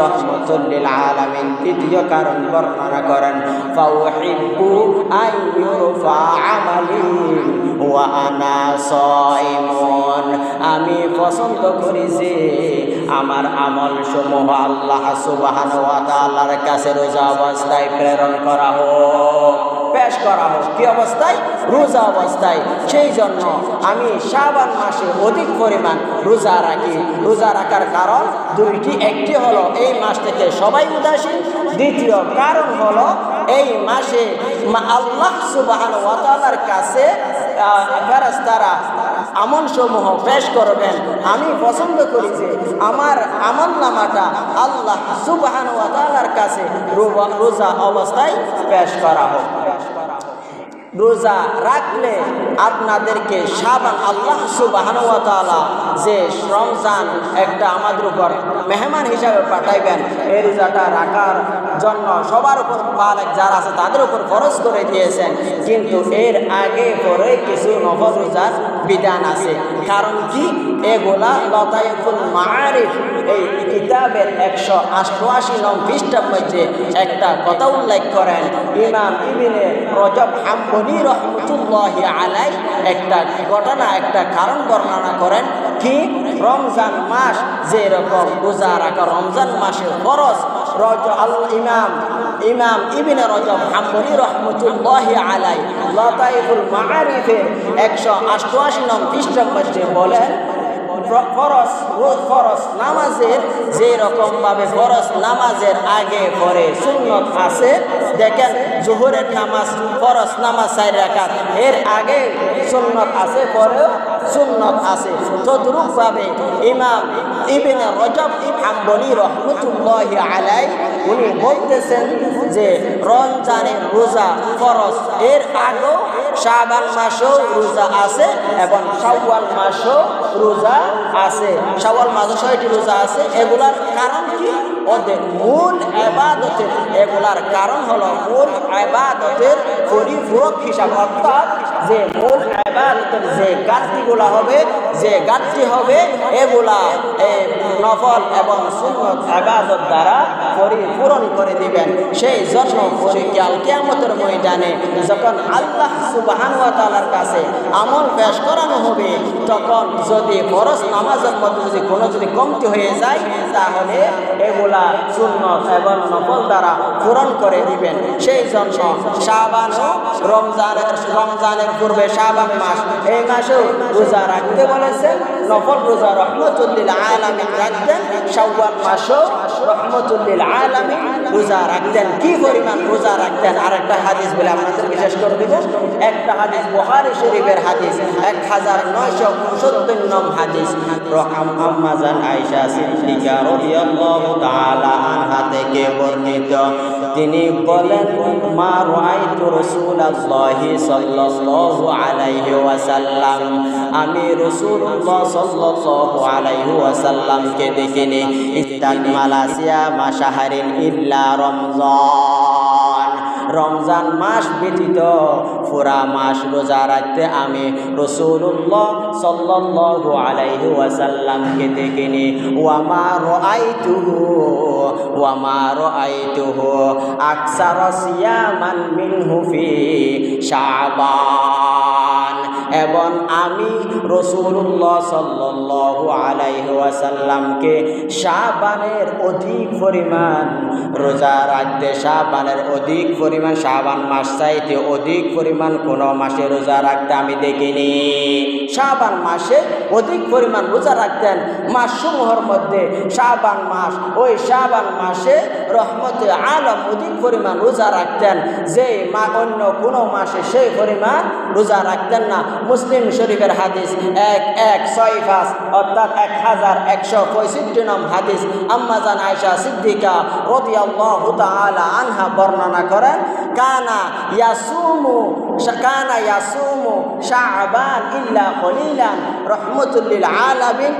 রহমাতুল লিল আলামিন দ্বিতীয় কারণ বর্ণনা করেন ফাউহিব্বু আইয়ুরফা আমালি ওয়া আনা সাইমুন আমি পছন্দ করি যে আমার আমল সমূহ আল্লাহ সুবহানাহু ওয়া তাআলার কাছে রোজা অবস্থায় প্রেরণ করা হোক, পেশ করা হোক। কি অবস্থায়? রোজা অবস্থায়। সেই জন্য আমি শাবান মাসে অধিক পরিমাণ রোজা রাখি। রোজা রাখার কারণ দুইটি, একটি হলো এই মাস থেকে সবাই উদাসীন, দ্বিতীয় কারণ হলো এই মাসে আল্লাহ সুবহানাহু ওয়া তাআলার কাছে ফেরেশতারা আমল সমূহ পেশ করবেন। আমি পছন্দ করি যে আমার আমল নামাটা আল্লাহ সুবহানাহু ওয়া তাআলার কাছে রোজা অবস্থায় পেশ করা হোক। রোজা রাখলে আপনাদেরকে শাবান আল্লাহ সুবহানাহু ওয়া তাআলা যে রমজান একটা আমাদের উপর মেহমান হিসাবে পাঠাইবেন, এই রোজাটা রাখার জন্য সবার উপর বালেগ যারা আছে তাদের উপর ফরজ করে দিয়েছেন। কিন্তু এর আগে পরে কিছু নফল রোজার বিধান আছে। কারণ কি? এগুলা লতাইফুল মাআরিফ এই কিতাবের 188 নং পৃষ্ঠার মধ্যে একটা কথা উল্লেখ করেন ইমাম ইবনে রজব হাম্বলি রহমাতুল্লাহি আলাইহি একটা ঘটনা, একটা কারণ বর্ণনা করেন। কি? রমজান মাস যেরকম রোজা রাখা রমজান মাসের ফরজ, ইমাম ইবনে রজব হাম্বলি রহমাতুল্লাহি আলাইহি লতাইফুল মাআরিফের 188 নং পৃষ্ঠার মধ্যে বলেন ফরজ নামাজের যে রকম ভাবে ফরজ নামাজের আগে পরে সুন্নত আছে। দেখেন জোহরের নামাজ ফরজ নামাজ 4 রাকাত, এর আগে সুন্নত আছে, পরেও সুন্নত আছে। তদ্রূপ ভাবে ইমাম ইবনে রজব হাম্বলি রহমাতুল্লাহি আলাইহি উনি বলতেছেন যে রমজানের রোজা ফরজ, এর আগেও শাবান মাসেও রোজা আছে এবং শাওয়াল মাসেও রোজা আছে। শাওয়াল মাসে 6টি রোজা আছে। এগুলার কারণ কি? ওদের মূল ইবাদতের, এগুলার কারণ হলো মূল ইবাদতের পরিপূরক হিসাব, অর্থাৎ যে মূল ইবাদতের যে ঘাটতিগুলা হবে, যে ঘাটতি হবে এগুলা নফল এবং সুন্নত ইবাদত দ্বারা পরিপূরণ করে দিবেন। সেই জন্য কাল কিয়ামতের ময়দানে যখন আল্লাহ সুবহানাহু ওয়া তাআলার কাছে আমল পেশ করানো হবে, তখন যদি ফরজ নামাজের মধ্যে যদি কমতি হয়ে যায়, তাহলে এগুলা সুন্নত এবং নফল দ্বারা পূরণ করে দিবেন। সেই জন্য শাবান ও রমজানের পূর্বে শাবান মাস, এই মাসেও রোজা রাখতে বলেছেন। নফল রোজা রহমাতুল লিল আলামিন রাখতেন। শাওয়াল মাসেও রহমাতুল লিল আলামিন রোজা রাখতেন। কি পরিমাণ রোজা রাখতেন আরেকটা হাদিস বলে আপনাদের বিশেষ করে দেব। একটা হাদিস বুখারী শরীফের হাদিস 1970 নং হাদিস। আম্মা জান আয়েশা সিদ্দিকা রাদিয়াল্লাহু তাআলা আনহা থেকে বর্ণিত, তিনি বলেন মা রাআইতু রাসূলুল্লাহি সাল্লাল্লাহু আলাইহি ওয়াসাল্লাম, আমি রাসূলুল্লাহ সাল্লাল্লাহু আলাইহি ওয়াসাল্লামকে দেখিনি ইস্তাকমালা সিয়ামা শাহরিন ইল্লা রমজান, রমজান মাস ব্যতীত পুরা মাস রোজা রাখতে আমি রাসূলুল্লাহ সাল্লাল্লাহু আলাইহি ওয়াসাল্লামকে দেখিনি। ওয়া মা রাআইতুহু আকসারা সিয়ামান মিনহু ফি শাবান, এবং আমি রাসূলুল্লাহ সাল্লাল্লাহু আলাইহি ওয়াসাল্লামকে শাবানের অধিক পরিমাণ রোজা রাখতে, শাবানের অধিক পরিমাণ, শাবান মাস চাইতে অধিক পরিমাণ কোন মাসে রোজা রাখতে আমি দেখিনি। শাবান মাসে অধিক পরিমাণ রোজা রাখতেন। মাসসমূহের মধ্যে শাবান মাস, ওই শাবান মাসে রহমতে আলম অধিক পরিমাণ রোজা রাখতেন, যে অন্য কোনো মাসে সেই পরিমাণ রোজা রাখতেন না। মুসলিম শরীফের হাদিস 1165 অর্থাৎ 1165 নং হাদিস। আম্মা জান আয়েশা সিদ্দিকা রাদিয়াল্লাহু তাআলা আনহা বর্ণনা করেন কানা ইয়াসুমু শাবান ইল্লা কলিলান রহমাতুল লিল আলামিন।